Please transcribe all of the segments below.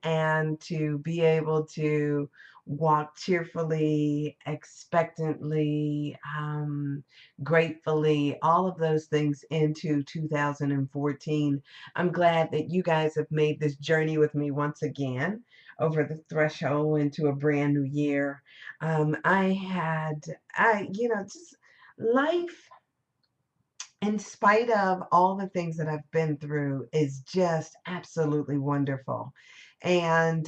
and to be able to walk cheerfully, expectantly, gratefully, all of those things into 2014. I'm glad that you guys have made this journey with me once again over the threshold into a brand new year. Just life, in spite of all the things that I've been through, is just absolutely wonderful. And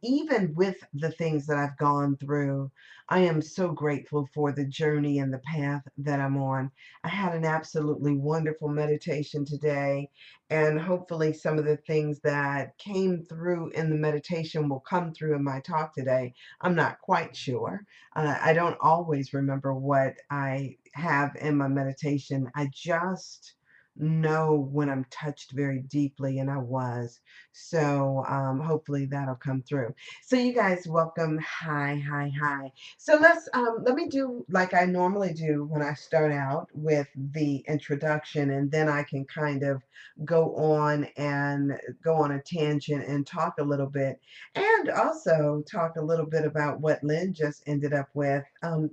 even with the things that I've gone through, I am so grateful for the journey and the path that I'm on. I had an absolutely wonderful meditation today, and hopefully, some of the things that came through in the meditation will come through in my talk today. I'm not quite sure. I don't always remember what I have in my meditation. I just know when I'm touched very deeply, and I was. So hopefully that'll come through. So you guys, welcome. Hi, hi, hi. So let me do like I normally do when I start out with the introduction, and then I can kind of go on a tangent and talk a little bit, and also talk a little bit about what Lynn just ended up with.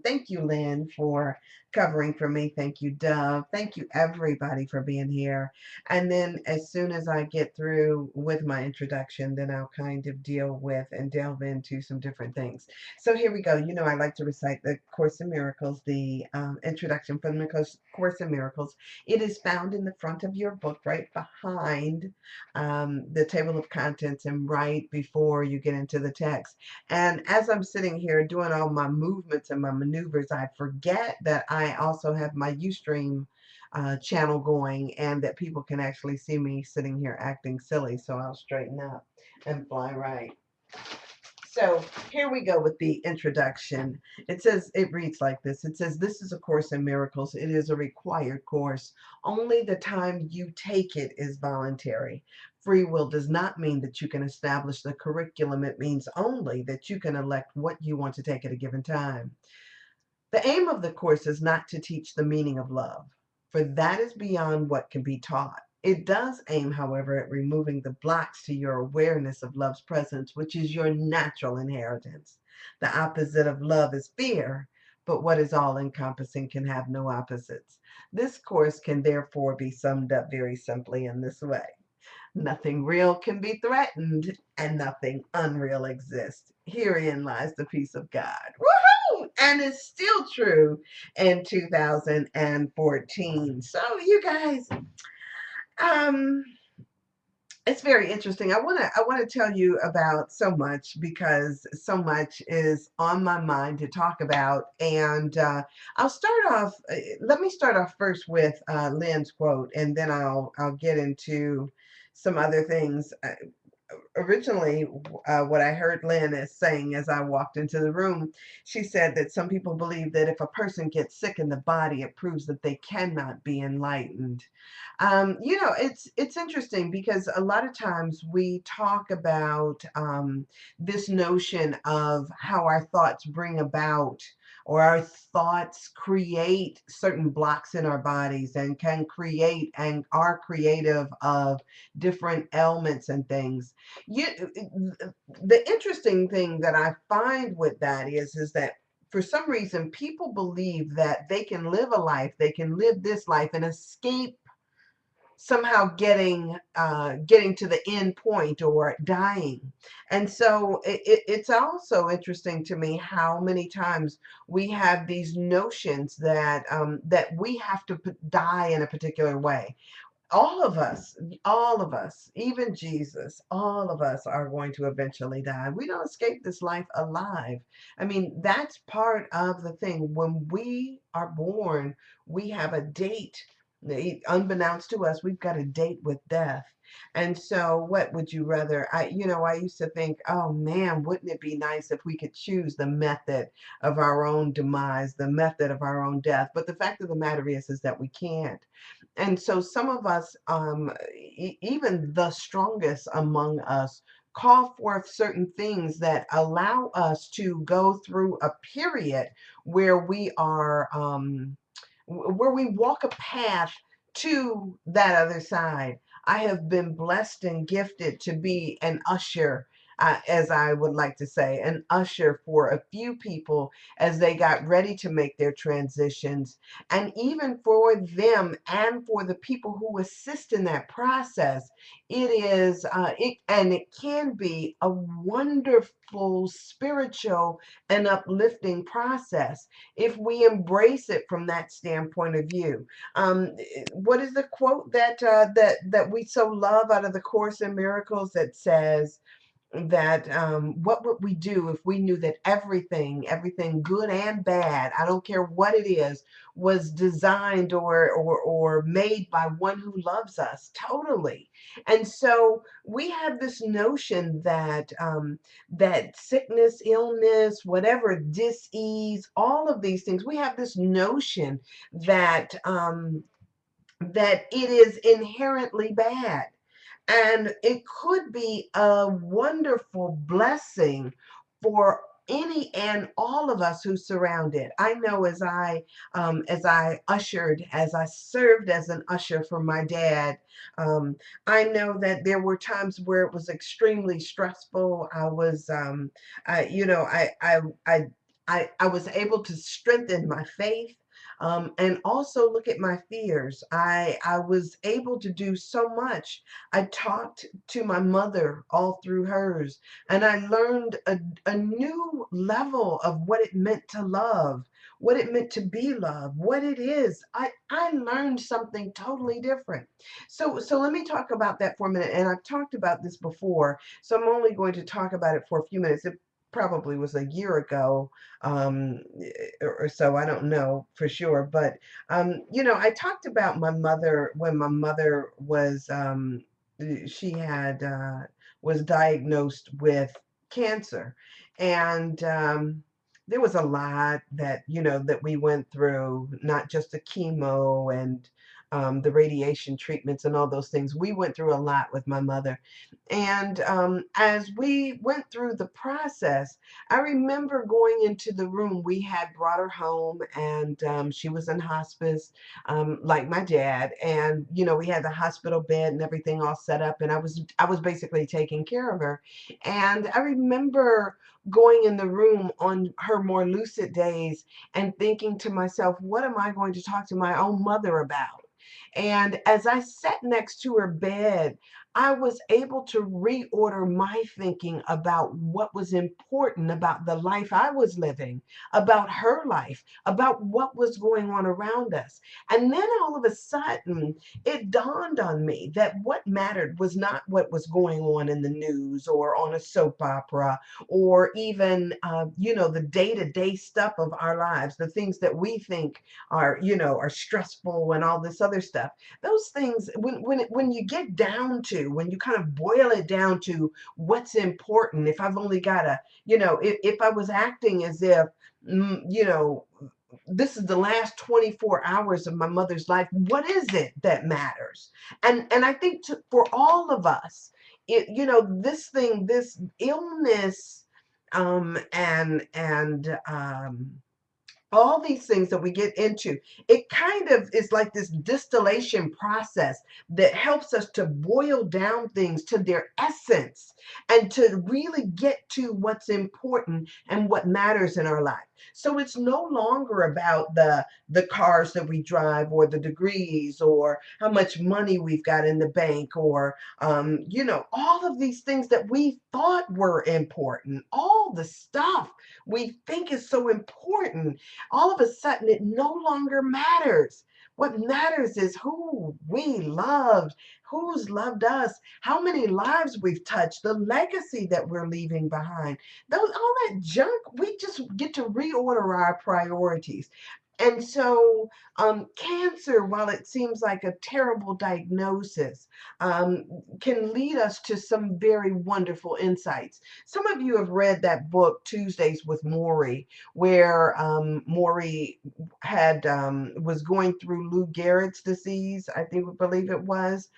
Thank you, Lynn, for covering for me. Thank you, Dove. Thank you, everybody, for being here. And then as soon as I get through with my introduction, then I'll kind of deal with and delve into some different things. So here we go. You know, I like to recite the Course in Miracles, the introduction from the Course in Miracles. It is found in the front of your book, right behind the table of contents and right before you get into the text. And as I'm sitting here doing all my movements and my maneuvers, I forget that I also have my Ustream channel going, and that people can actually see me sitting here acting silly. So I'll straighten up and fly right. So here we go with the introduction. It reads like this. It says, "This is a Course in Miracles. It is a required course. Only the time you take it is voluntary. Free will does not mean that you can establish the curriculum. It means only that you can elect what you want to take at a given time. The aim of the course is not to teach the meaning of love, for that is beyond what can be taught. It does aim, however, at removing the blocks to your awareness of love's presence, which is your natural inheritance. The opposite of love is fear, but what is all encompassing can have no opposites. This course can therefore be summed up very simply in this way: nothing real can be threatened, and nothing unreal exists. Herein lies the peace of God." Woohoo! And it's still true in 2014. So you guys, um, it's very interesting. I wanna tell you about so much, because so much is on my mind to talk about. And I'll start off. Let me start off first with Lynn's quote, and then I'll get into some other things. Originally, what I heard Lynn is saying as I walked into the room, she said that some people believe that if a person gets sick in the body, it proves that they cannot be enlightened. It's interesting, because a lot of times we talk about this notion of how our thoughts bring about, or our thoughts create certain blocks in our bodies, and can create and are creative of different ailments and things. You, the interesting thing that I find with that is that for some reason people believe that they can live a life, they can live this life and escape somehow getting to the end point or dying. And so it's also interesting to me how many times we have these notions that we have to die in a particular way. All of us, even Jesus, all of us are going to eventually die. We don't escape this life alive. I mean, that's part of the thing. When we are born, we have a date. Unbeknownst to us, we've got a date with death. And so, what would you rather? I used to think, oh man, wouldn't it be nice if we could choose the method of our own demise, the method of our own death? But the fact of the matter is that we can't. And so some of us, even the strongest among us, call forth certain things that allow us to go through a period where where we walk a path to that other side. I have been blessed and gifted to be an usher. as I would like to say, an usher for a few people as they got ready to make their transitions. And even for them and for the people who assist in that process, it can be a wonderful spiritual and uplifting process if we embrace it from that standpoint of view. What is the quote that we so love out of the Course in Miracles that says that what would we do if we knew that everything good and bad, I don't care what it is, was designed or made by one who loves us totally. And so we have this notion that that sickness, illness, whatever, dis-ease, all of these things, we have this notion that that it is inherently bad. And it could be a wonderful blessing for any and all of us who surround it. I know as I served as an usher for my dad, I know that there were times where it was extremely stressful. You know, I was able to strengthen my faith, and also look at my fears. I was able to do so much. I talked to my mother all through hers, and I learned a new level of what it meant to love, what it meant to be loved, what it is. I learned something totally different. So let me talk about that for a minute. And I've talked about this before, so I'm only going to talk about it for a few minutes. It probably was a year ago, or so. I don't know for sure, but you know, I talked about my mother when my mother was she had was diagnosed with cancer, and there was a lot that, you know, that we went through, not just the chemo and the radiation treatments and all those things. We went through a lot with my mother, and as we went through the process, I remember going into the room. We had brought her home, and she was in hospice, like my dad. And you know, we had the hospital bed and everything all set up, and I was basically taking care of her. And I remember going in the room on her more lucid days and thinking to myself, what am I going to talk to my own mother about? And as I sat next to her bed, I was able to reorder my thinking about what was important about the life I was living, about her life, about what was going on around us. And then all of a sudden, it dawned on me that what mattered was not what was going on in the news or on a soap opera, or even, you know, the day-to-day stuff of our lives, the things that we think are, you know, are stressful and all this other stuff. Those things, when you get down to, when you kind of boil it down to what's important, if I've only got a, you know, if I was acting as if, you know, this is the last 24 hours of my mother's life, what is it that matters? And I think for all of us, you know, this thing, this illness, and all these things that we get into, it kind of is like this distillation process that helps us to boil down things to their essence and to really get to what's important and what matters in our life. So it's no longer about the cars that we drive, or the degrees, or how much money we've got in the bank, or you know, all of these things that we thought were important, all the stuff we think is so important, all of a sudden it no longer matters. What matters is who we loved, who's loved us, how many lives we've touched, the legacy that we're leaving behind. Those, all that junk, we just get to reorder our priorities. And so, cancer, while it seems like a terrible diagnosis, um, can lead us to some very wonderful insights. Some of you have read that book, Tuesdays with Maury, where Maury had was going through Lou Gehrig's disease, I think, believe it was.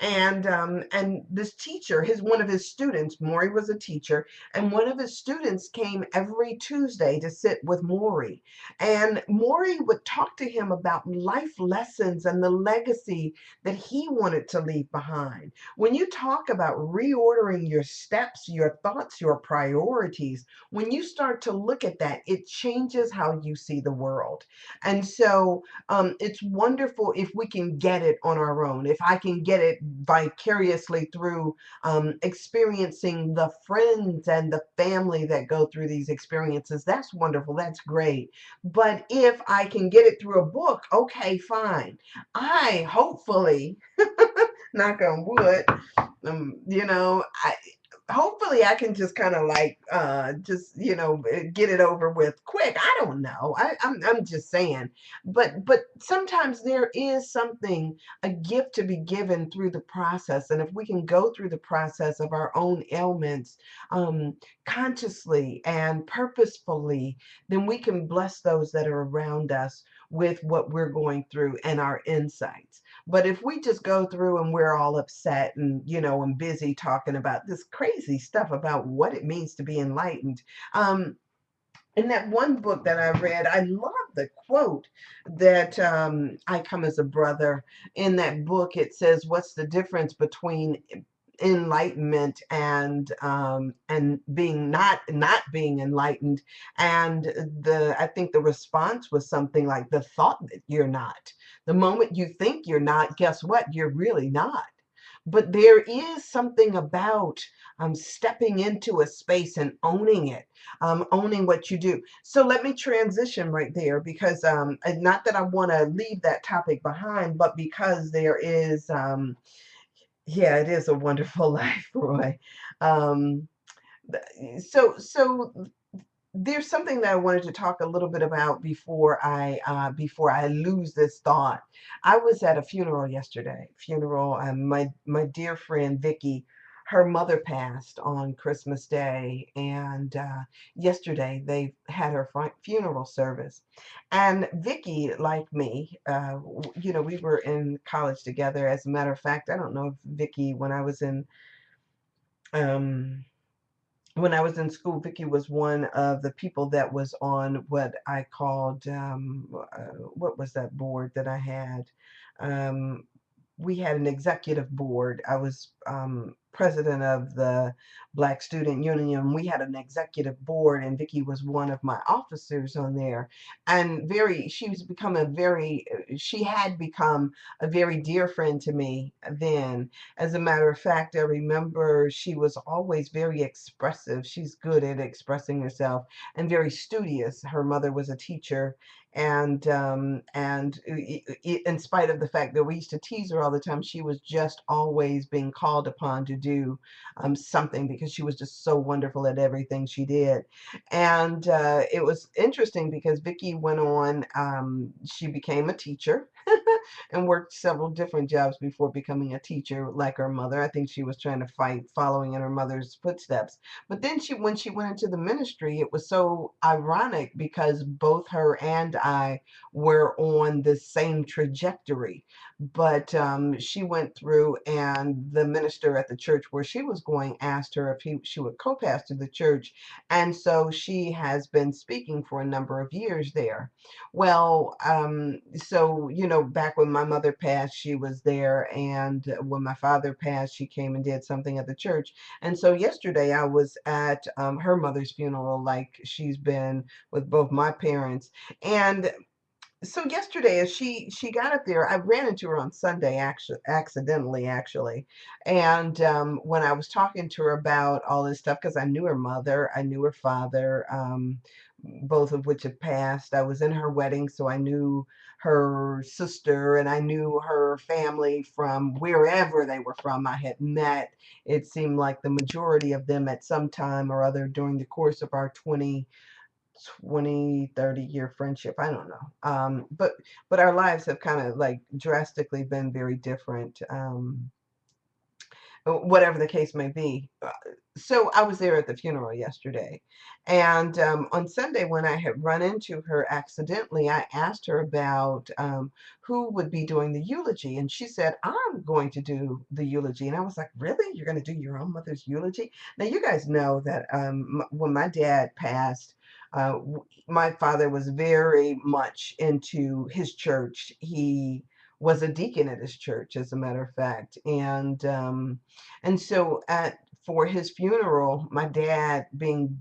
And this teacher, one of his students, Maury was a teacher, and one of his students came every Tuesday to sit with Maury. And Maury would talk to him about life lessons and the legacy that he wanted to leave behind. When you talk about reordering your steps, your thoughts, your priorities, when you start to look at that, it changes how you see the world. And so it's wonderful if we can get it on our own. If I can get it vicariously through experiencing the friends and the family that go through these experiences, that's wonderful. That's great. But if I can get it through a book, okay, fine. I hopefully, knock on wood, hopefully I can just kind of like just get it over with quick. I don't know. I'm just saying. But sometimes there is something, a gift to be given through the process. And if we can go through the process of our own ailments consciously and purposefully, then we can bless those that are around us with what we're going through and our insights. But if we just go through and we're all upset and, and busy talking about this crazy stuff about what it means to be enlightened, in that one book that I read, I love the quote that I Come as a Brother. In that book, it says, "What's the difference between enlightenment and being not being enlightened?" And I think the response was something like, the thought that you're not. The moment you think you're not, guess what? You're really not. But there is something about stepping into a space and owning it, owning what you do. So let me transition right there, because and not that I want to leave that topic behind, but because there is, yeah, it is a wonderful life, Roy. Um, so there's something that I wanted to talk a little bit about before I lose this thought. I was at a funeral yesterday. Funeral. My dear friend Vicky, her mother passed on Christmas Day, and yesterday they had her funeral service. And Vicky, like me, we were in college together. As a matter of fact, I don't know if Vicky, um, when I was in school, Vicky was one of the people that was on what I called, what was that board that I had? Um, we had an executive board. I was president of the Black Student Union. We had an executive board, and Vicky was one of my officers on there. And she had become a very dear friend to me then. As a matter of fact, I remember she was always very expressive. She's good at expressing herself and very studious. Her mother was a teacher, and in spite of the fact that we used to tease her all the time, she was just always being called upon to do something, because she was just so wonderful at everything she did. And it was interesting because Vicky went on, she became a teacher and worked several different jobs before becoming a teacher like her mother. I think she was trying to fight following in her mother's footsteps. But then when she went into the ministry, it was so ironic because both her and I were on the same trajectory. But she went through, and the minister at the church where she was going asked her if she would co-pastor the church. And so she has been speaking for a number of years there. Well, so, back when my mother passed, she was there. And when my father passed, she came and did something at the church. And so yesterday I was at her mother's funeral, like she's been with both my parents. And so yesterday, as she got up there, I ran into her on Sunday, actually, accidentally, actually. And when I was talking to her about all this stuff, because I knew her mother, I knew her father, both of which had passed. I was in her wedding, so I knew her sister, and I knew her family from wherever they were from. I had met, it seemed like, the majority of them at some time or other during the course of our 20, 30 year friendship. I don't know. But our lives have kind of like drastically been very different. whatever the case may be. So I was there at the funeral yesterday. And on Sunday, when I had run into her accidentally, I asked her about who would be doing the eulogy. And she said, I'm going to do the eulogy. And I was like, really? You're going to do your own mother's eulogy? Now, you guys know that when my dad passed, my father was very much into his church. He was a deacon at his church, as a matter of fact. And so at for his funeral, my dad being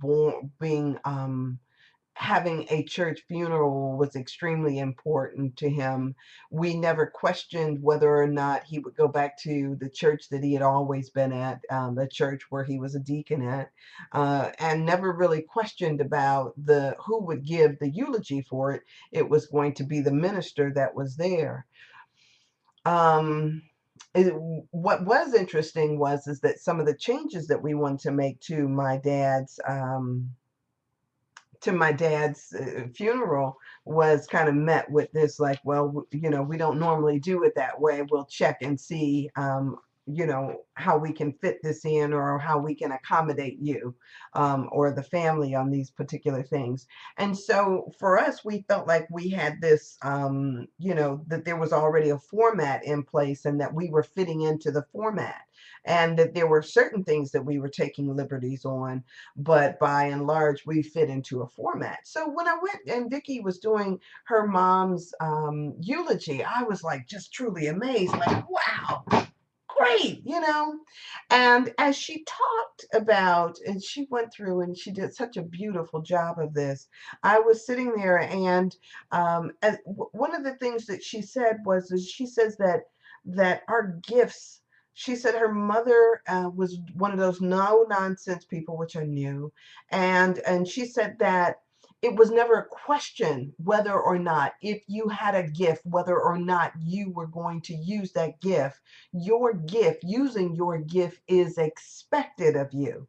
having a church funeral was extremely important to him. We never questioned whether or not he would go back to the church that he had always been at, the church where he was a deacon at, and never really questioned about the who would give the eulogy for it. It was going to be the minister that was there. Um, what was interesting was is that some of the changes that we wanted to make to my dad's funeral was kind of met with this, like, well, we don't normally do it that way. We'll check and see, how we can fit this in, or how we can accommodate you, or the family, on these particular things. And so for us, we felt like we had this, that there was already a format in place, and that we were fitting into the format, and that there were certain things that we were taking liberties on, but by and large, we fit into a format. So when I went and Vicki was doing her mom's eulogy, I was like just truly amazed, like, wow, great, And as she talked about, and she went through and she did such a beautiful job of this, I was sitting there, and one of the things that she said was, is she says that our gifts, she said her mother was one of those no nonsense people, which I knew, and she said that it was never a question whether or not, if you had a gift, whether or not you were going to use that gift. Your gift, using your gift, is expected of you.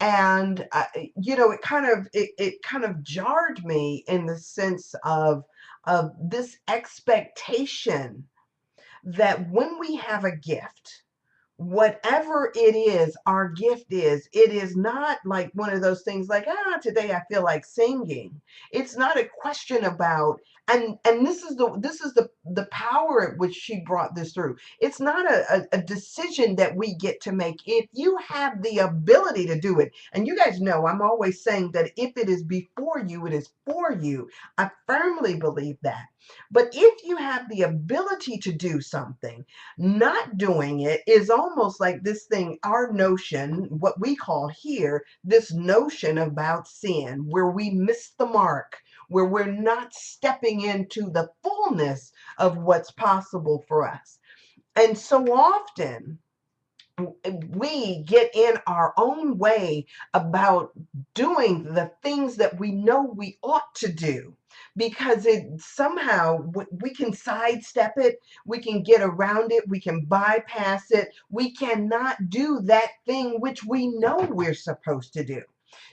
And it kind of jarred me, in the sense of this expectation that when we have a gift, whatever it is, our gift is, it is not like one of those things like, today I feel like singing. It's not a question about, and this is the power at which she brought this through. It's not a decision that we get to make. If you have the ability to do it, and you guys know I'm always saying that if it is before you, it is for you. I firmly believe that. But if you have the ability to do something, not doing it is almost like this thing, our notion, what we call here, this notion about sin, where we miss the mark, where we're not stepping into the fullness of what's possible for us. And so often, we get in our own way about doing the things that we know we ought to do, because it somehow we can sidestep it, we can get around it, we can bypass it. We cannot do that thing which we know we're supposed to do.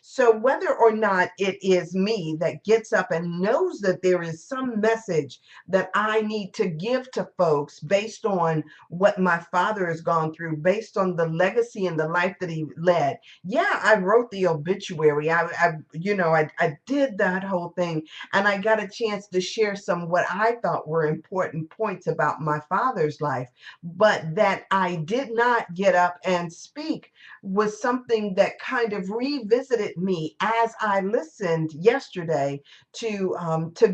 So whether or not it is me that gets up and knows that there is some message that I need to give to folks, based on what my father has gone through, based on the legacy and the life that he led. Yeah, I wrote the obituary. I did that whole thing, and I got a chance to share some what I thought were important points about my father's life. But that I did not get up and speak was something that kind of revisited me as I listened yesterday to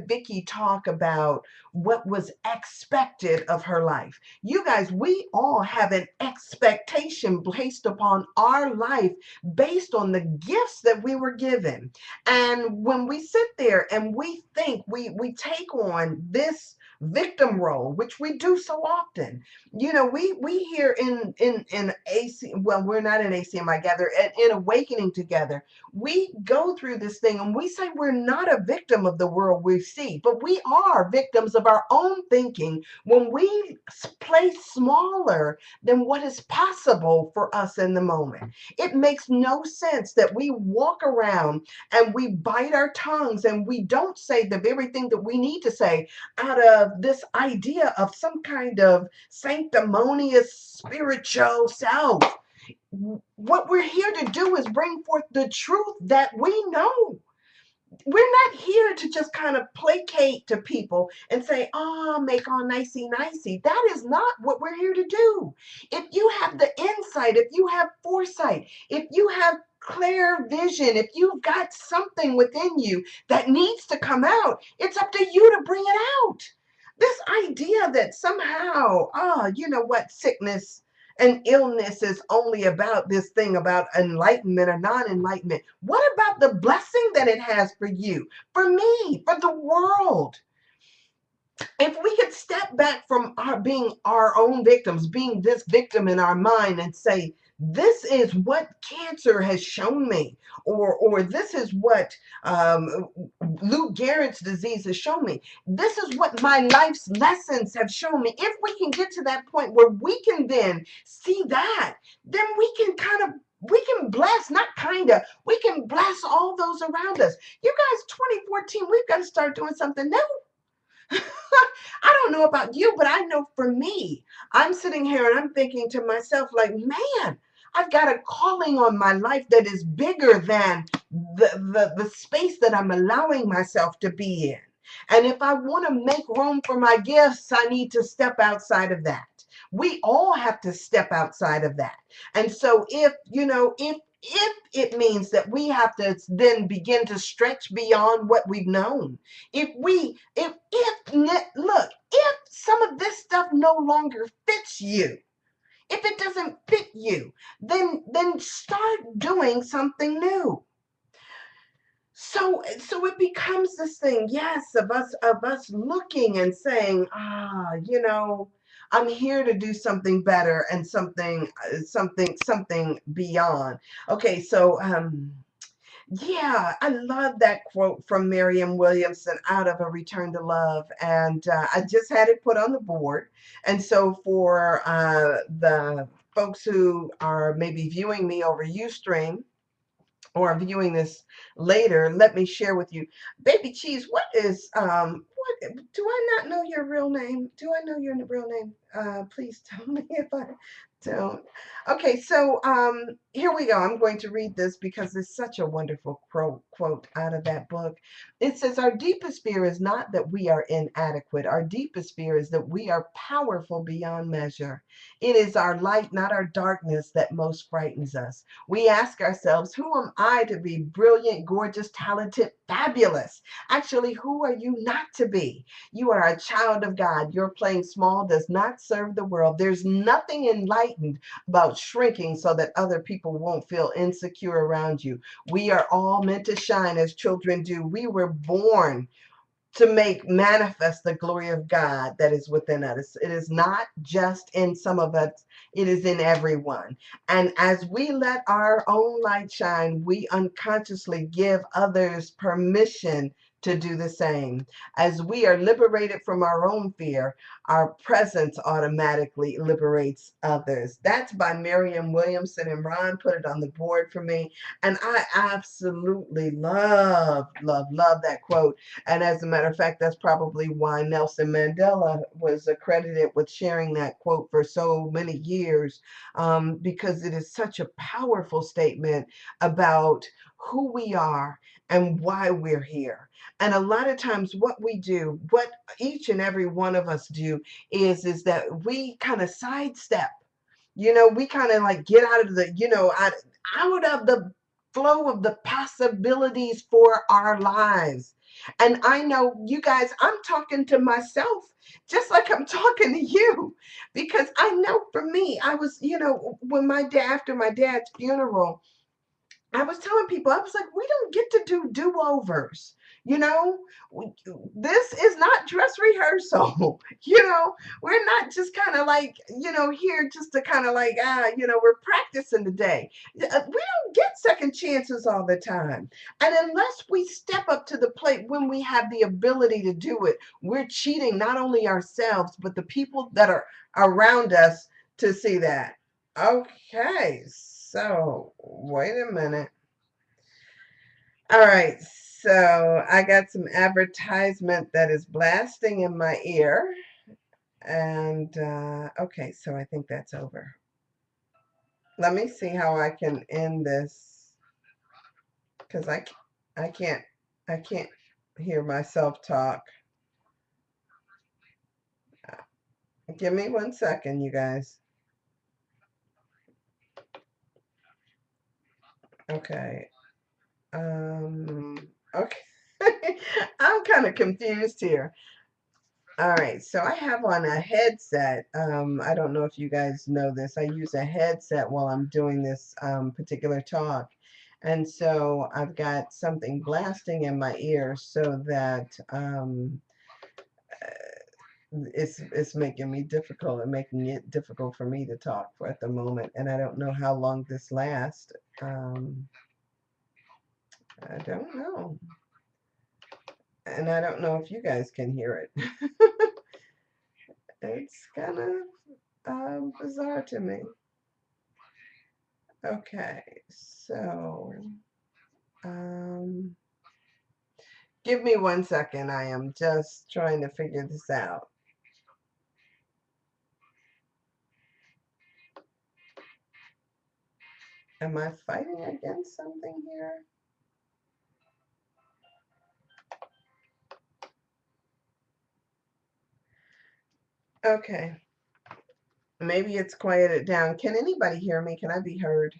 Vicki talk about what was expected of her life. You guys, we all have an expectation placed upon our life based on the gifts that we were given. And when we sit there and we think we take on this victim role, which we do so often. We hear in AC, well, we're not in ACM, gather, in Awakening Together, we go through this thing and we say we're not a victim of the world we see, but we are victims of our own thinking when we play smaller than what is possible for us in the moment. It makes no sense that we walk around and we bite our tongues and we don't say the very thing that we need to say, out of this idea of some kind of sanctimonious spiritual self. What we're here to do is bring forth the truth that we know. We're not here to just kind of placate to people and say, oh, make all nicey nicey. That is not what we're here to do. If you have the insight, if you have foresight, if you have clear vision, if you've got something within you that needs to come out, it's up to you to bring it out. This idea that somehow, you know what, sickness and illness is only about this thing about enlightenment or non-enlightenment. What about the blessing that it has for you, for me, for the world? If we could step back from our being our own victims, being this victim in our mind, and say, this is what cancer has shown me, or this is what Lou Gehrig's disease has shown me. This is what my life's lessons have shown me. If we can get to that point where we can then see that, then we can we can bless, not kind of, we can bless all those around us. You guys, 2014, we've got to start doing something new. I don't know about you, but I know for me, I'm sitting here and I'm thinking to myself, like, man, I've got a calling on my life that is bigger than the space that I'm allowing myself to be in. And if I want to make room for my gifts, I need to step outside of that. We all have to step outside of that. And so if, you know, if it means that we have to then begin to stretch beyond what we've known, look, if some of this stuff no longer fits you, if it doesn't fit you, then start doing something new. So it becomes this thing, yes, of us looking and saying, you know, I'm here to do something better and something beyond. Okay, so yeah, I love that quote from Marianne Williamson out of A Return to Love. And I just had it put on the board. And so for the folks who are maybe viewing me over Ustream or viewing this later, let me share with you. Baby Cheese, what do I not know your real name? Do I know your real name? Please tell me if I don't. Okay, so here we go. I'm going to read this because it's such a wonderful quote out of that book. It says, our deepest fear is not that we are inadequate. Our deepest fear is that we are powerful beyond measure. It is our light, not our darkness, that most frightens us. We ask ourselves, who am I to be brilliant, gorgeous, talented, fabulous? Actually, who are you not to be? You are a child of God. Your playing small does not serve the world. There's nothing enlightened about shrinking so that other people won't feel insecure around you. We are all meant to shine as children do. We were born to make manifest the glory of God that is within us. It is not just in some of us, it is in everyone. And as we let our own light shine, we unconsciously give others permission to do the same. As we are liberated from our own fear, our presence automatically liberates others. That's by Marianne Williamson, and Ron put it on the board for me. And I absolutely love that quote. And as a matter of fact, that's probably why Nelson Mandela was accredited with sharing that quote for so many years, because it is such a powerful statement about who we are and why we're here. And a lot of times what we do, what each and every one of us do is that we kind of sidestep. You know, we kind of like get out of the, out of the flow of the possibilities for our lives. And I know you guys, I'm talking to myself just like I'm talking to you, because I know for me, I was, when after my dad's funeral, I was telling people, I was like, we don't get to do do-overs. You know, this is not dress rehearsal. We're not just kind of like, here just to kind of like, we're practicing today. We don't get second chances all the time. And unless we step up to the plate when we have the ability to do it, we're cheating not only ourselves, but the people that are around us to see that. Okay, so wait a minute. All right, so I got some advertisement that is blasting in my ear. And okay, so I think that's over. Let me see how I can end this, because I can't I can't hear myself talk. Give me 1 second, you guys. Okay. Okay. I'm kind of confused here. All right, so I have on a headset. I don't know if you guys know this. I use a headset while I'm doing this particular talk. And so I've got something blasting in my ear so that it's making me difficult and making it difficult for me to talk for at the moment. And I don't know how long this lasts. I don't know. And I don't know if you guys can hear it. It's kind of bizarre to me. Okay, so um, give me 1 second. I am just trying to figure this out. Am I fighting against something here? Okay, maybe it's quieted down. Can anybody hear me? Can I be heard?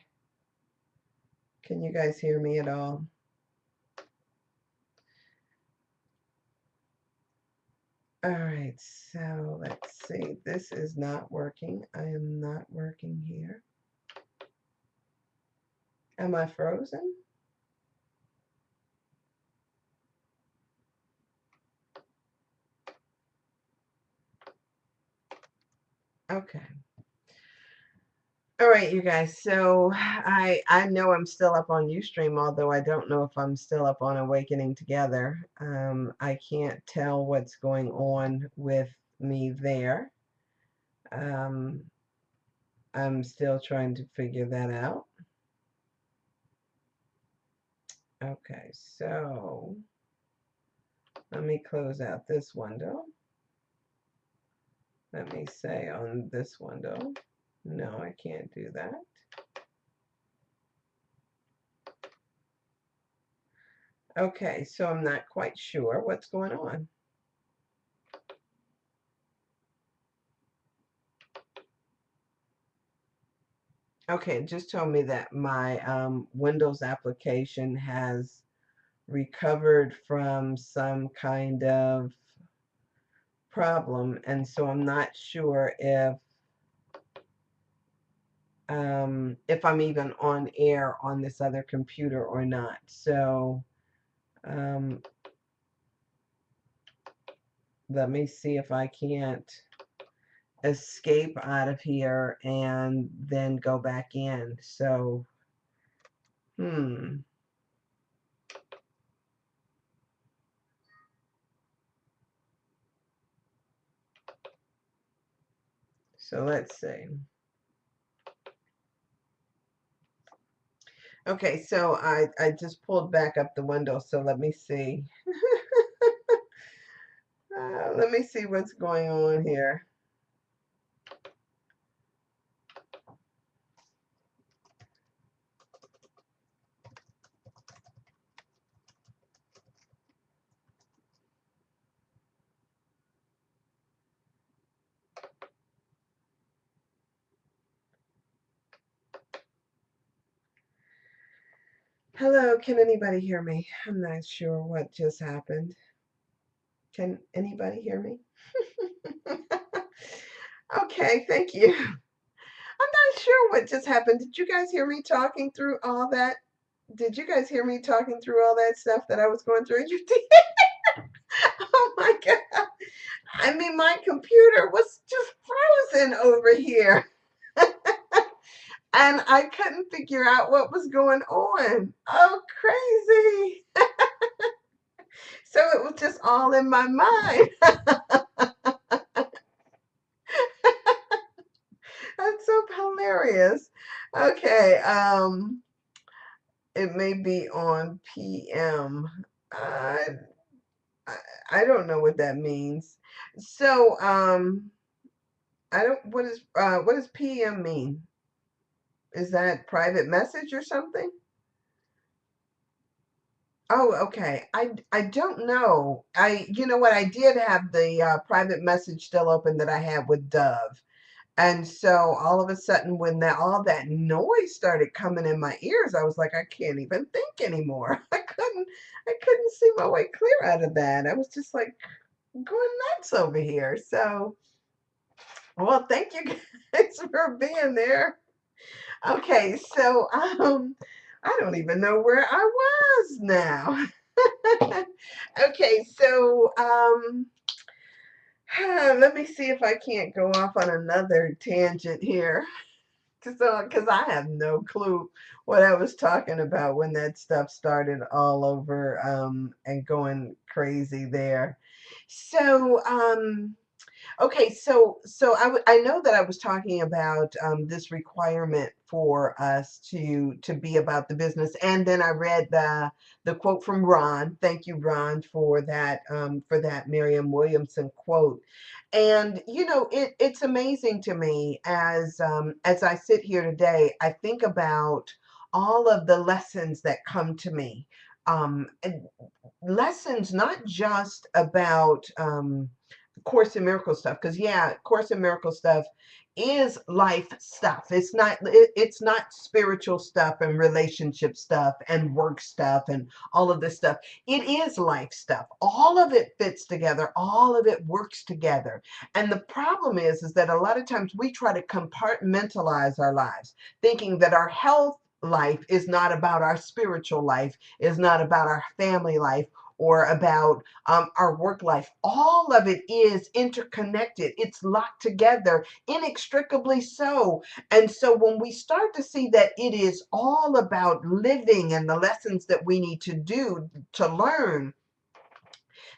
Can you guys hear me at all? All right, so let's see. This is not working. I am not working here. Am I frozen? Okay. All right, you guys. So I know I'm still up on Ustream, although I don't know if I'm still up on Awakening Together. I can't tell what's going on with me there. Um, I'm still trying to figure that out. Okay, so let me close out this window. Let me say on this window. No, I can't do that. Okay, so I'm not quite sure what's going on. Okay, it just told me that my Windows application has recovered from some kind of problem, and so I'm not sure if I'm even on air on this other computer or not. So let me see if I can't escape out of here and then go back in. So, so let's see. Okay, so I just pulled back up the window, so let me see. Let me see what's going on here. Hello, can anybody hear me? I'm not sure what just happened. Can anybody hear me? Okay, thank you. I'm not sure what just happened. Did you guys hear me talking through all that? Did you guys hear me talking through all that stuff that I was going through? You did? Oh my God. I mean, my computer was just frozen over here. And I couldn't figure out what was going on. Oh, crazy. So it was just all in my mind. That's so hilarious. Okay, it may be on PM. I, I don't know what that means. So, I don't, what does PM mean? Is that private message or something? Oh, okay. I don't know. You know what? I did have the private message still open that I had with Dove. And so all of a sudden, when all that noise started coming in my ears, I was like, I can't even think anymore. I couldn't see my way clear out of that. I was just like going nuts over here. So, well, thank you guys for being there. Okay, so I don't even know where I was now. Okay, so let me see if I can't go off on another tangent here. So, because I have no clue what I was talking about when that stuff started all over and going crazy there. So, okay, so I know that I was talking about this requirement for us to be about the business, and then I read the quote from Ron. Thank you, Ron, for that Merriam Williamson quote. And you know, it's amazing to me as I sit here today. I think about all of the lessons that come to me. And lessons not just about Course in Miracle stuff, because yeah, Course in Miracle stuff is life stuff. It's not spiritual stuff and relationship stuff and work stuff and all of this stuff. It is life stuff. All of it fits together, all of it works together. And the problem is that a lot of times we try to compartmentalize our lives, thinking that our health life is not about our spiritual life, is not about our family life, or about our work life. All of it is interconnected. It's locked together, inextricably so. And so when we start to see that it is all about living and the lessons that we need to do to learn,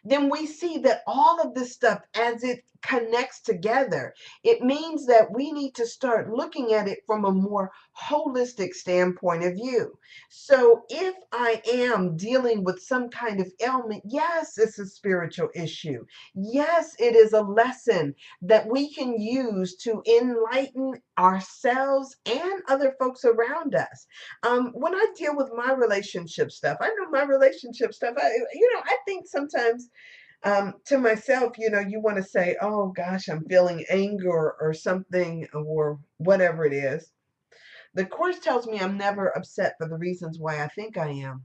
then we see that all of this stuff, as it connects together, it means that we need to start looking at it from a more holistic standpoint of view. So if I am dealing with some kind of ailment, yes, it's a spiritual issue. Yes, it is a lesson that we can use to enlighten ourselves and other folks around us. When I deal with my relationship stuff, I know my relationship stuff. I think sometimes to myself, you want to say, oh gosh, I'm feeling anger or something or whatever it is. The Course tells me I'm never upset for the reasons why I think I am.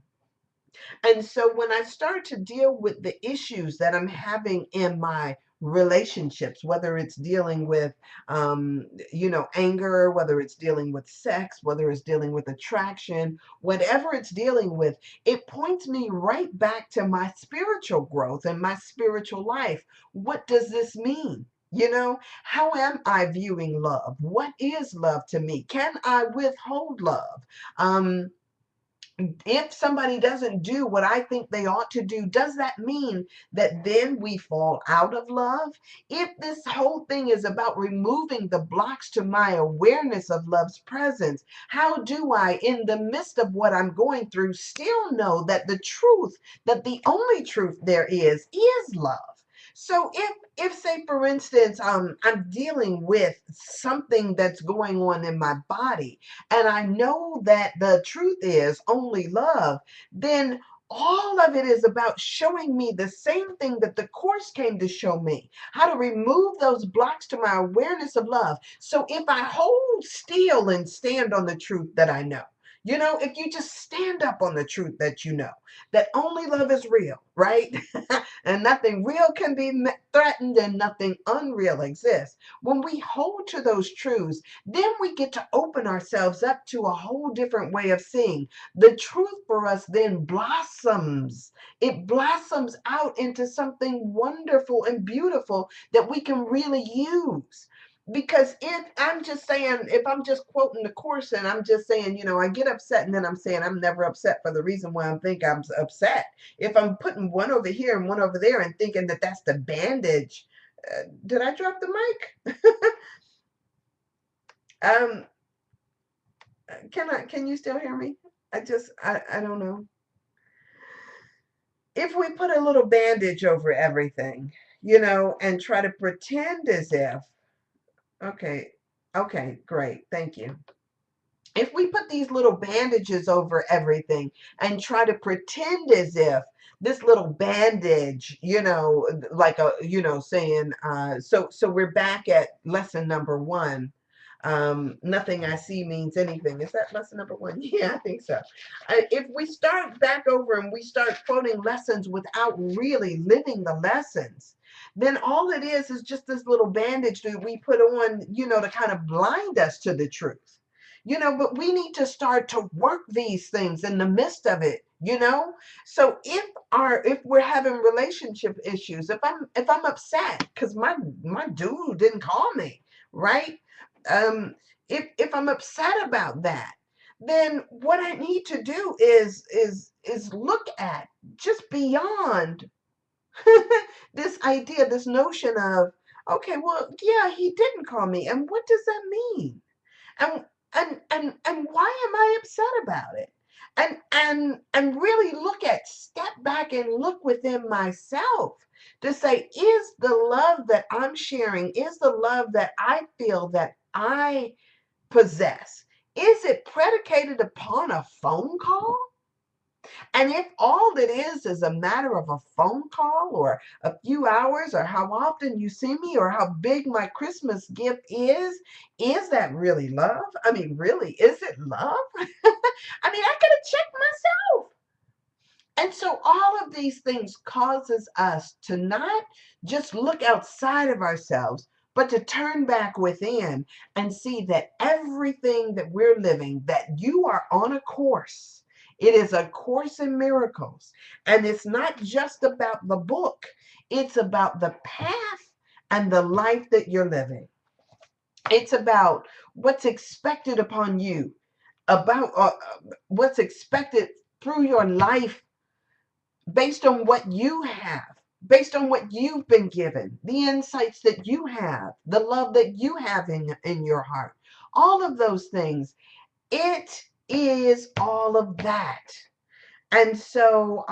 And so when I start to deal with the issues that I'm having in my relationships, whether it's dealing with, anger, whether it's dealing with sex, whether it's dealing with attraction, whatever it's dealing with, it points me right back to my spiritual growth and my spiritual life. What does this mean? How am I viewing love? What is love to me? Can I withhold love? Um, if somebody doesn't do what I think they ought to do, does that mean that then we fall out of love? If this whole thing is about removing the blocks to my awareness of love's presence, how do I, in the midst of what I'm going through, still know that the truth, that the only truth there is love? So if say for instance, I'm dealing with something that's going on in my body, and I know that the truth is only love, then all of it is about showing me the same thing that the Course came to show me, how to remove those blocks to my awareness of love. So if I hold still and stand on the truth that I know, if you just stand up on the truth that you know, that only love is real, right? And nothing real can be threatened and nothing unreal exists. When we hold to those truths, then we get to open ourselves up to a whole different way of seeing. The truth for us then blossoms. It blossoms out into something wonderful and beautiful that we can really use. Because if I'm just quoting the Course and I'm just saying, I get upset and then I'm saying I'm never upset for the reason why I think I'm upset. If I'm putting one over here and one over there and thinking that that's the bandage, did I drop the mic? um, can you still hear me? I don't know. If we put a little bandage over everything, and try to pretend as if, okay, okay, great, thank you. if we put these little bandages over everything and try to pretend as if this little bandage, like saying, so we're back at lesson number one. Nothing I see means anything. Is that lesson number one? Yeah, I think so. If we start back over and we start quoting lessons without really living the lessons, then all it is just this little bandage that we put on, to kind of blind us to the truth. But we need to start to work these things in the midst of it. So if we're having relationship issues, if I'm upset because my dude didn't call me, right? If I'm upset about that, then what I need to do is look at just beyond this idea, this notion of, okay, well, yeah, he didn't call me, and what does that mean? And and why am I upset about it? And really step back and look within myself to say, is the love that I'm sharing, is the love that I feel that I possess, is it predicated upon a phone call? And if all it is a matter of a phone call or a few hours or how often you see me or how big my Christmas gift is that really love? I mean, really, is it love? I mean, I could have checked myself. And so all of these things causes us to not just look outside of ourselves, but to turn back within and see that everything that we're living, that you are on a course. It is a course in miracles. And it's not just about the book, it's about the path and the life that you're living. It's about what's expected upon you, about what's expected through your life based on what you have, based on what you've been given, the insights that you have, the love that you have in your heart. All of those things. It is all of that. And so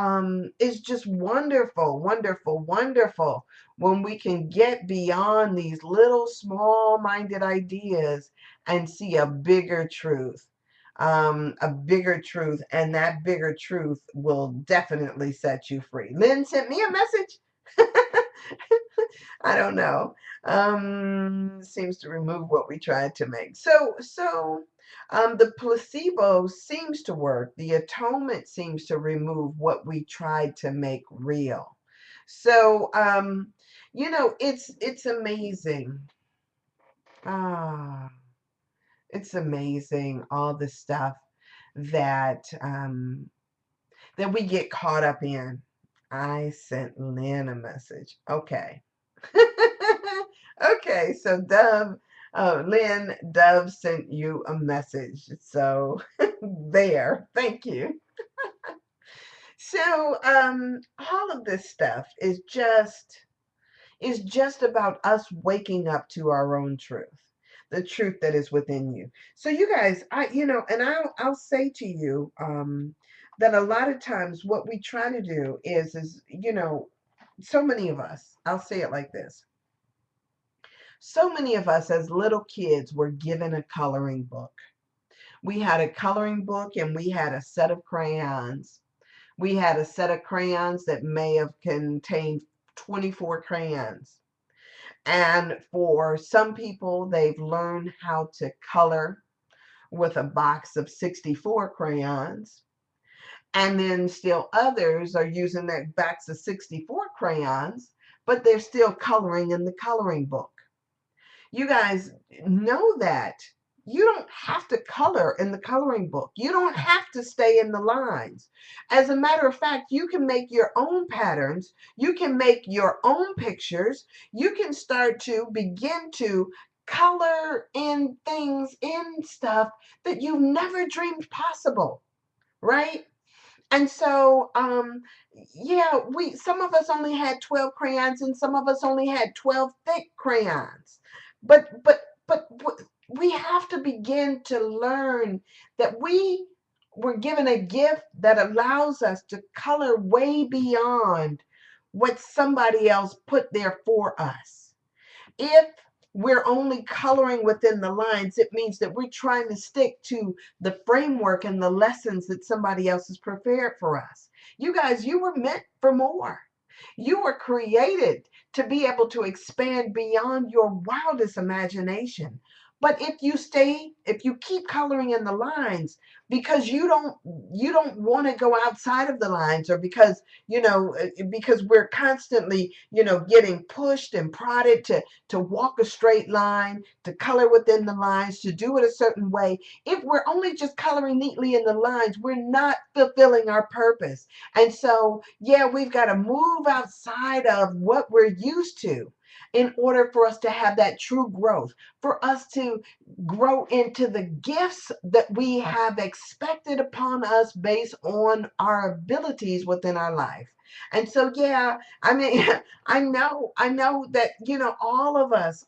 it's just wonderful, wonderful, wonderful when we can get beyond these little small minded ideas and see a bigger truth. A bigger truth, and that bigger truth will definitely set you free. Lynn sent me a message. I don't know. Seems to remove what we tried to make. The placebo seems to work. The atonement seems to remove what we tried to make real. So, it's amazing. Ah, it's amazing all the stuff that that we get caught up in. I sent Lynn a message. Okay. Okay, so Lynn, Dove sent you a message. So there, thank you. So all of this stuff is just about us waking up to our own truth, the truth that is within you. So you guys, and I'll say to you that a lot of times what we try to do is so many of us, I'll say it like this. So many of us as little kids were given a coloring book. We had a coloring book and we had a set of crayons. We had a set of crayons that may have contained 24 crayons. And for some people, they've learned how to color with a box of 64 crayons. And then still others are using that box of 64 crayons, but they're still coloring in the coloring book. You guys know that you don't have to color in the coloring book. You don't have to stay in the lines. As a matter of fact, you can make your own patterns. You can make your own pictures. You can start to begin to color in things, in stuff that you never dreamed possible, right? And so, yeah, some of us only had 12 crayons and some of us only had 12 thick crayons. But we have to begin to learn that we were given a gift that allows us to color way beyond what somebody else put there for us. If we're only coloring within the lines, it means that we're trying to stick to the framework and the lessons that somebody else has prepared for us. You guys, you were meant for more. You were created to be able to expand beyond your wildest imagination. But if you keep coloring in the lines because you don't want to go outside of the lines, or because, because we're constantly, getting pushed and prodded to walk a straight line, to color within the lines, to do it a certain way. If we're only just coloring neatly in the lines, we're not fulfilling our purpose. And so, yeah, we've got to move outside of what we're used to in order for us to have that true growth, for us to grow into the gifts that we have expected upon us based on our abilities within our life. And so, yeah, I mean, I know that, all of us,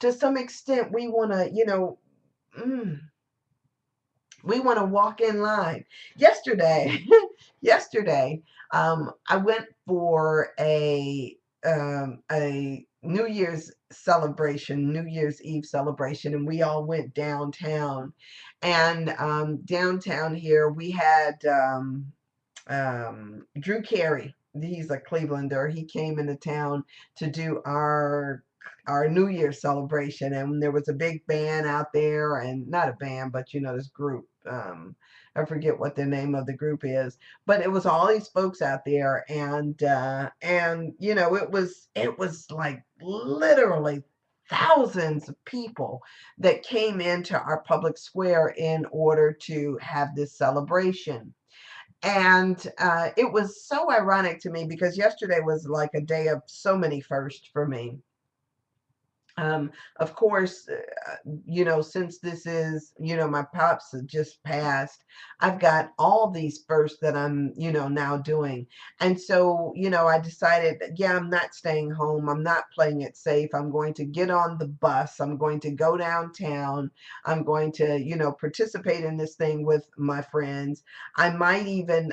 to some extent, we want to, mm, we want to walk in line. Yesterday, yesterday, I went for a New Year's celebration, New Year's Eve celebration, and we all went downtown. And downtown here, we had Drew Carey. He's a Clevelander. He came into town to do our New Year celebration, and there was a big band out there, and not a band, but this group. I forget what the name of the group is, but it was all these folks out there, and it was like literally thousands of people that came into our public square in order to have this celebration. And it was so ironic to me because yesterday was like a day of so many firsts for me. Of course, since this is, my pops had just passed, I've got all these firsts that I'm, now doing. And so, I decided, that, yeah, I'm not staying home. I'm not playing it safe. I'm going to get on the bus. I'm going to go downtown. I'm going to, participate in this thing with my friends. I might even,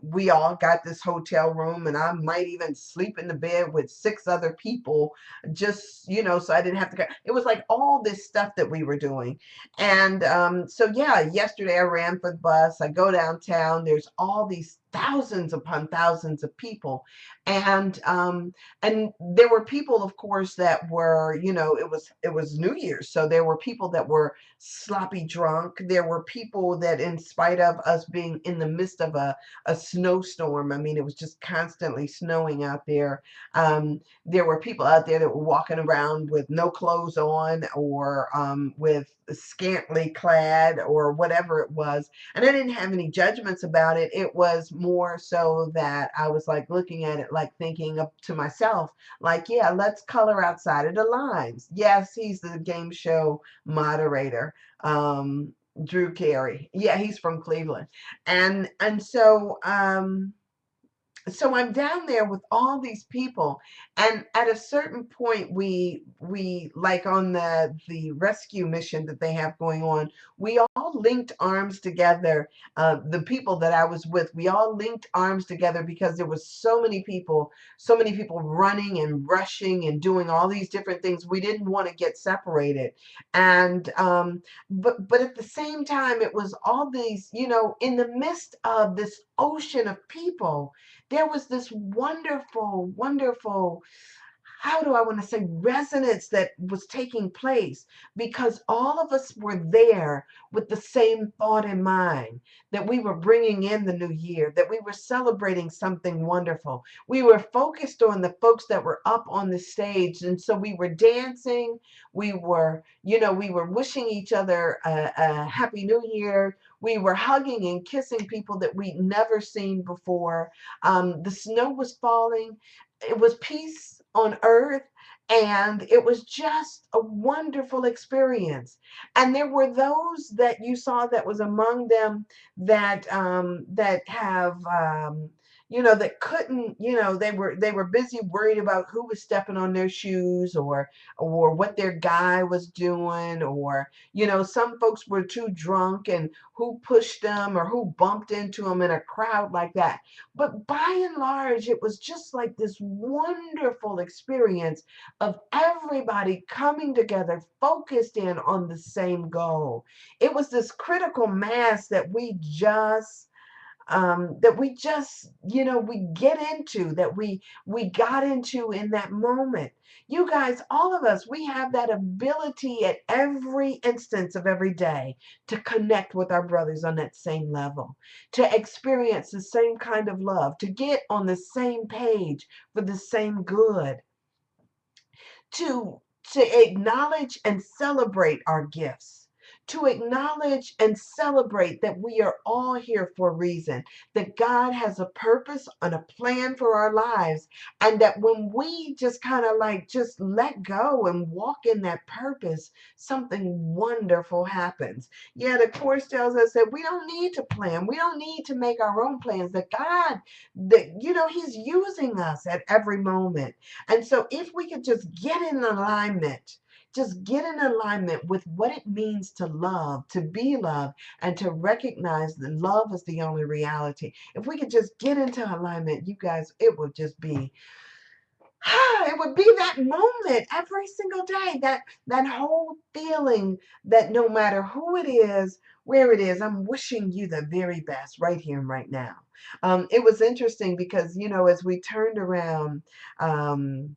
we all got this hotel room, and I might even sleep in the bed with 6 other people, just, so I didn't have to go. It was like all this stuff that we were doing. And so, yeah, yesterday I ran for the bus. I go downtown. There's all these thousands upon thousands of people. And there were people, of course, that were, it was New Year's. So there were people that were sloppy drunk. There were people that, in spite of us being in the midst of a snowstorm, I mean, it was just constantly snowing out there. There were people out there that were walking around with no clothes on, or with scantily clad, or whatever it was. And I didn't have any judgments about it. It was more so that I was like looking at it, like thinking up to myself, like, yeah, let's color outside of the lines. Yes, he's the game show moderator. Drew Carey. Yeah, he's from Cleveland. And so I'm down there with all these people, and at a certain point, we like on the rescue mission that they have going on, we all linked arms together. The people that I was with, we all linked arms together because there was so many people running and rushing and doing all these different things. We didn't want to get separated, and but at the same time, it was all these, in the midst of this ocean of people, there was this wonderful, wonderful, how do I want to say, resonance that was taking place, because all of us were there with the same thought in mind, that we were bringing in the new year, that we were celebrating something wonderful. We were focused on the folks that were up on the stage. And so we were dancing. We were wishing each other a happy new year. We were hugging and kissing people that we'd never seen before. The snow was falling. It was peace on earth, and it was just a wonderful experience. And there were those that you saw that was among them that have that couldn't, they were busy worried about who was stepping on their shoes, or what their guy was doing, or some folks were too drunk and who pushed them or who bumped into them in a crowd like that. But by and large, it was just like this wonderful experience of everybody coming together, focused in on the same goal. It was this critical mass that we get into, that we got into in that moment. You guys, all of us, we have that ability at every instance of every day to connect with our brothers on that same level, to experience the same kind of love, to get on the same page for the same good, to acknowledge and celebrate our gifts, to acknowledge and celebrate that we are all here for a reason, that God has a purpose and a plan for our lives, and that when we just kind of like just let go and walk in that purpose, something wonderful happens. Yeah, the course tells us that we don't need to plan, we don't need to make our own plans, that God, He's using us at every moment. And so if we could just get in alignment with what it means to love, to be loved, and to recognize that love is the only reality. If we could just get into alignment, you guys, it would be that moment every single day, that whole feeling that no matter who it is, where it is, I'm wishing you the very best right here and right now. It was interesting because, as we turned around, um,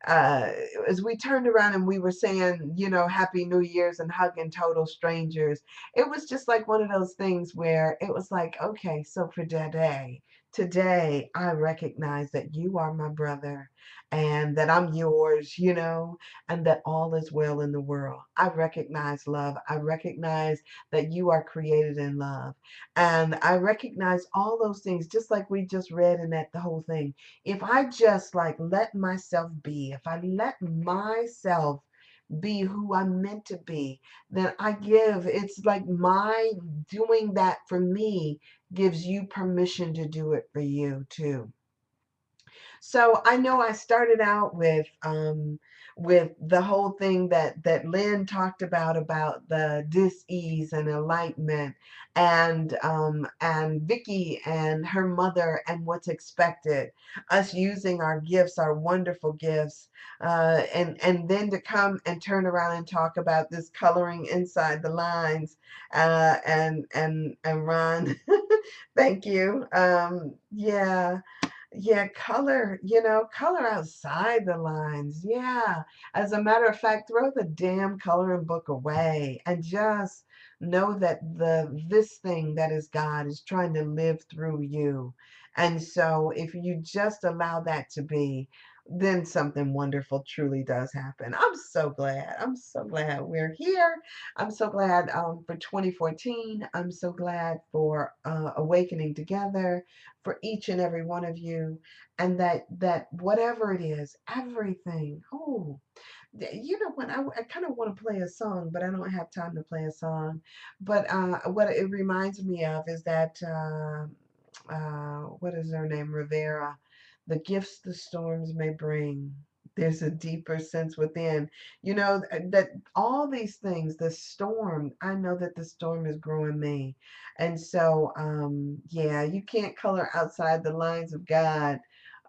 uh, as we turned around and we were saying, Happy New Year's and hugging total strangers, it was just like one of those things where it was like, okay, so for today, I recognize that you are my brother and that I'm yours, and that all is well in the world. I recognize love. I recognize that you are created in love. And I recognize all those things, just like we just read in the whole thing. If I just like let myself be, if I let myself be who I'm meant to be, then it's like my doing that for me gives you permission to do it for you too. So I know I started out with the whole thing that Lynn talked about the dis-ease and enlightenment, and Vicky and her mother and what's expected, us using our gifts, our wonderful gifts, and then to come and turn around and talk about this coloring inside the lines, and Ron, thank you. Yeah. Yeah, color outside the lines. Yeah. As a matter of fact, throw the damn coloring book away and just know that this thing that is God is trying to live through you. And so if you just allow that to be, then something wonderful truly does happen. I'm so glad. I'm so glad we're here. I'm so glad for 2014. I'm so glad for Awakening Together, for each and every one of you, and that whatever it is, everything. Oh, you know what? I kind of want to play a song, but I don't have time to play a song. But what it reminds me of is that what is her name? Rivera. The gifts the storms may bring. There's a deeper sense within. That all these things, the storm, I know that the storm is growing me. And so, yeah, you can't color outside the lines of God,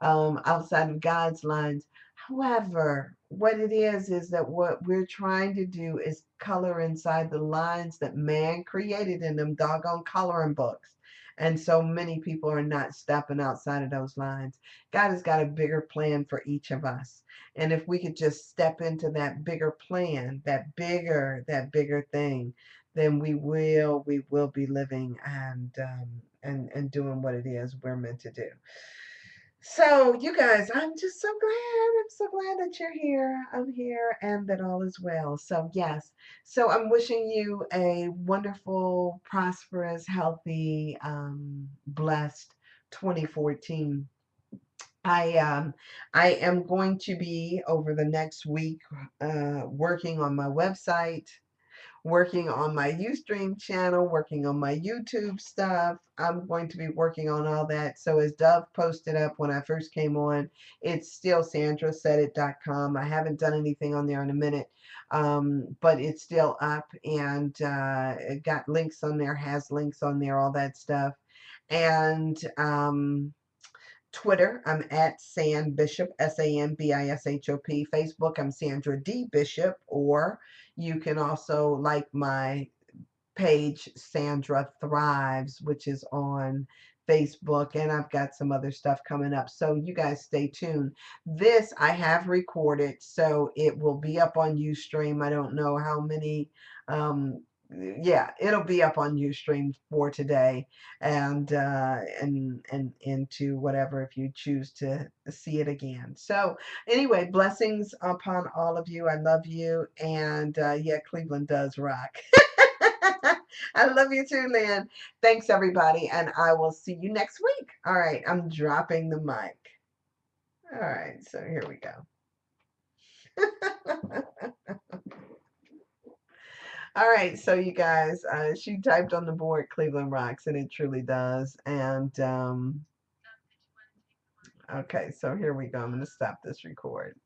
outside of God's lines. However, what it is that what we're trying to do is color inside the lines that man created in them doggone coloring books. And so many people are not stepping outside of those lines. God has got a bigger plan for each of us. And if we could just step into that bigger plan, that bigger thing, then we will be living and doing what it is we're meant to do. So, you guys, I'm just so glad. I'm so glad that you're here. I'm here and that all is well. So, yes. So, I'm wishing you a wonderful, prosperous, healthy, blessed 2014. I am going to be over the next week working on my website, working on my Ustream channel, working on my YouTube stuff. I'm going to be working on all that. So as Dove posted up when I first came on, it's still sandrasaidit.com. I haven't done anything on there in a minute, but it's still up, and it got links on there, has links on there, all that stuff. And Twitter, I'm at San Bishop, SANBISHOP. Facebook, I'm Sandra D. Bishop, or you can also like my page, Sandra Thrives, which is on Facebook, and I've got some other stuff coming up. So you guys stay tuned. This I have recorded, so it will be up on Ustream. I don't know how many. Yeah, it'll be up on Ustream for today, and into whatever if you choose to see it again. So anyway, blessings upon all of you. I love you, and yeah, Cleveland does rock. I love you too, Lynn. Thanks, everybody, and I will see you next week. All right, I'm dropping the mic. All right, so here we go. All right, so you guys, she typed on the board Cleveland Rocks, and it truly does. And okay, so here we go. I'm going to stop this record.